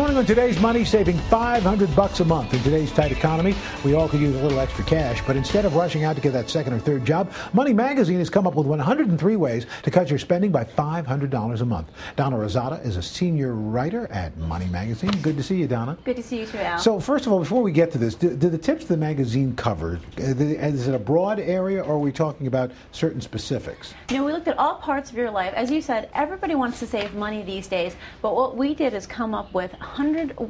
morning on Today's Money, saving $500 a month. In today's tight economy, we all could use a little extra cash, but instead of rushing out to get that second or third job, Money Magazine has come up with 103 ways to cut your spending by $500 a month. Donna Rosada is a senior writer at Money Magazine. Good to see you, Donna. Good to see you too, Al. So first of all, before we get to this, do the tips the magazine covers, is it a broad area, or are we talking about certain specifics? You know, we looked at all parts of your life. As you said, everybody wants to save money these days, but what we did is come up with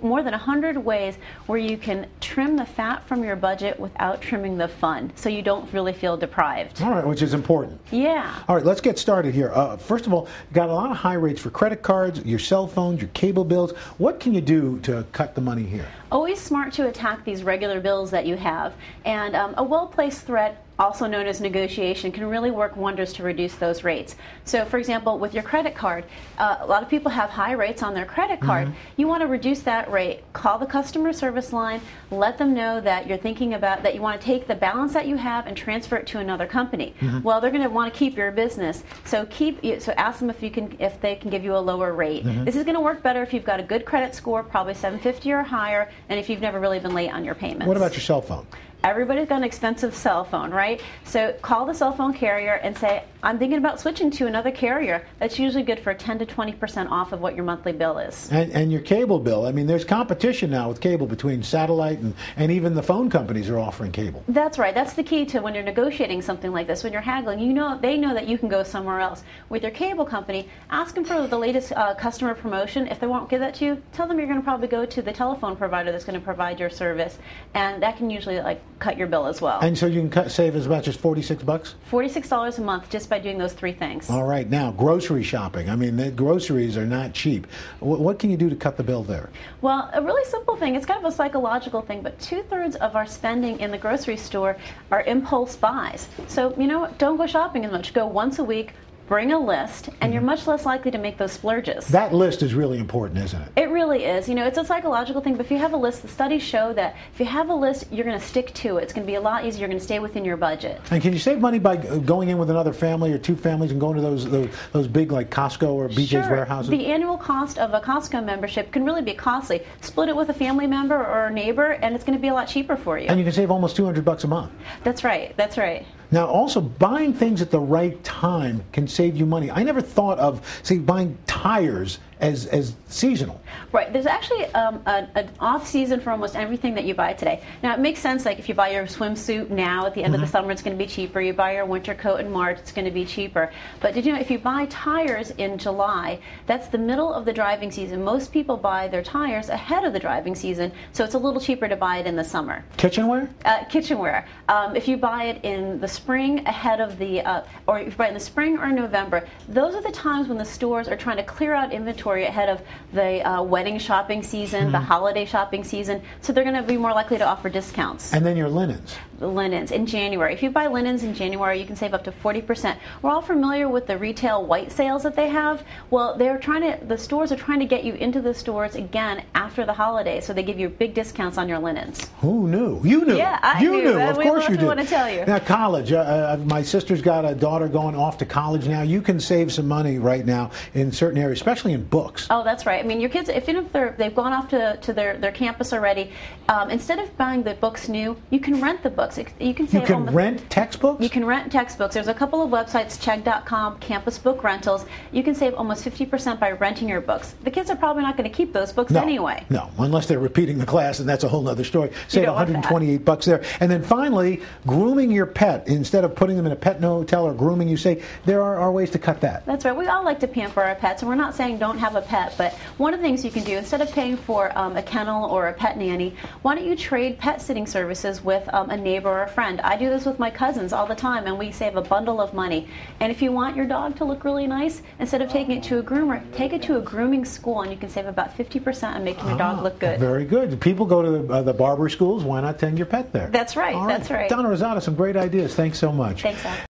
more than 100 ways where you can trim the fat from your budget without trimming the fun, so you don't really feel deprived. All right, which is important. Yeah. All right, let's get started here. First of all, you got a lot of high rates for credit cards, your cell phones, your cable bills. What can you do to cut the money here? Always smart to attack these regular bills that you have, and a well-placed threat, also known as negotiation, can really work wonders to reduce those rates. So, for example, with your credit card, a lot of people have high rates on their credit card. You want to reduce that rate. Call the customer service line, let them know that you're thinking about that you want to take the balance that you have and transfer it to another company. Well, they're going to want to keep your business, so ask them if they can give you a lower rate. This is going to work better if you've got a good credit score, probably 750 or higher, and if you've never really been late on your payments. What about your cell phone? Everybody's got an expensive cell phone, right? So call the cell phone carrier and say, I'm thinking about switching to another carrier. That's usually good for 10 to 20% off of what your monthly bill is. And your cable bill. I mean, there's competition now with cable between satellite and even the phone companies are offering cable. That's right. That's the key to when you're negotiating something like this. When you're haggling, they know that you can go somewhere else. With your cable company, ask them for the latest customer promotion. If they won't give that to you, tell them you're going to probably go to the telephone provider that's going to provide your service. And that can usually cut your bill as well. And so you can save as much as $46? $46 a month just by doing those three things. All right. Now, grocery shopping. I mean, the groceries are not cheap. What can you do to cut the bill there? Well, a really simple thing. It's kind of a psychological thing, but 2/3 of our spending in the grocery store are impulse buys. So, you know what? Don't go shopping as much. Go once a week. Bring a list, and you're much less likely to make those splurges. That list is really important, isn't it? It really is. You know, it's a psychological thing, but if you have a list, the studies show that if you have a list, you're going to stick to it. It's going to be a lot easier. You're going to stay within your budget. And can you save money by going in with another family or two families and going to those big like Costco or BJ's warehouses? The annual cost of a Costco membership can really be costly. Split it with a family member or a neighbor, and it's going to be a lot cheaper for you. And you can save almost $200 a month. That's right. That's right. Now, also, buying things at the right time can save you money. I never thought of, say, buying tires as seasonal. Right. There's actually an off-season for almost everything that you buy today. Now, it makes sense, like if you buy your swimsuit now, at the end of the summer, it's going to be cheaper. You buy your winter coat in March, it's going to be cheaper. But did you know, if you buy tires in July, that's the middle of the driving season. Most people buy their tires ahead of the driving season, so it's a little cheaper to buy it in the summer. Kitchenware? Kitchenware. If you buy it in the spring ahead of or if you buy it in the spring or November, those are the times when the stores are trying to clear out inventory ahead of the wedding shopping season, the holiday shopping season, so they're going to be more likely to offer discounts. And then your linens. The linens in January. If you buy linens in January, you can save up to 40%. We're all familiar with the retail white sales that they have. Well, the stores are trying to get you into the stores again after the holidays, so they give you big discounts on your linens. Who knew? You knew. Yeah, I you knew. knew. Of course you did. I want to tell you. Now, college. My sister's got a daughter going off to college now. You can save some money right now in certain areas, especially in books. Oh, that's right. I mean, your kids, if they've gone off to their campus already, instead of buying the books new, you can rent the books. You can rent textbooks? You can rent textbooks. There's a couple of websites, Chegg.com, Campus Book Rentals. You can save almost 50% by renting your books. The kids are probably not going to keep those books anyway. No, unless they're repeating the class, and that's a whole other story. Save $128 there. And then finally, grooming your pet. Instead of putting them in a pet hotel or grooming, you say there are ways to cut that. That's right. We all like to pamper our pets, and we're not saying don't have a pet, but one of the things you can do, instead of paying for a kennel or a pet nanny, why don't you trade pet sitting services with a neighbor or a friend? I do this with my cousins all the time, and we save a bundle of money. And if you want your dog to look really nice, instead of taking it to a groomer, take it to a grooming school, and you can save about 50% on making your dog look good. Very good. People go to the barber schools. Why not tend your pet there? That's right. That's right. Donna Rosada, some great ideas. Thanks so much. Thanks, Al.